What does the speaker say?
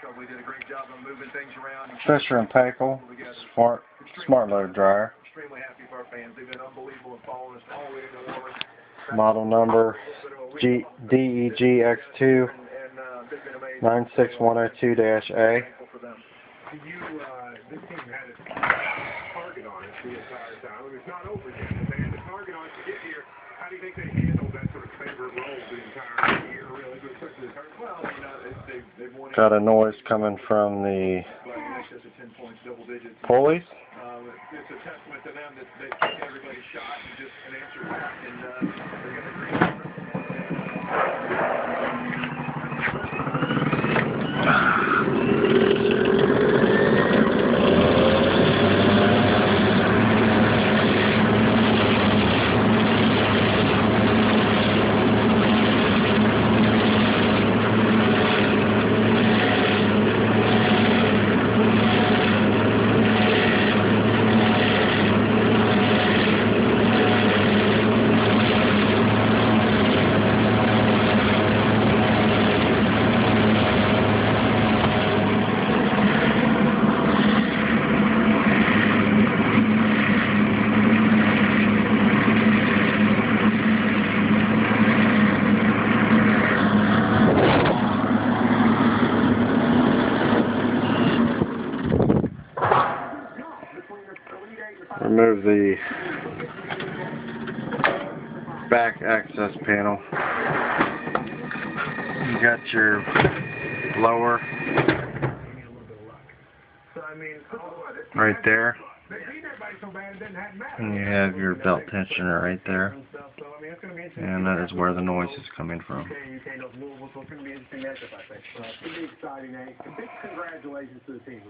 Probably did a great job of moving things around. Fisher and Paykel Smartload dryer. Extremely happy for our fans. They've been unbelievable in following us all the way to New Orleans. Model number DEGX2 96102-A. This team had a target on it the entire time. It's not over yet. They had the target on it to get here. How do you think they handled that sort of favorite role the entire year, really? Well, they've won. Got a noise coming from the pulleys. It's a testament to them that they took everybody's shot and just an answer back, and they're going to agree. Remove the back access panel. You got your blower right there, and you have your belt tensioner right there, and that is where the noise is coming from. Congratulations to the team.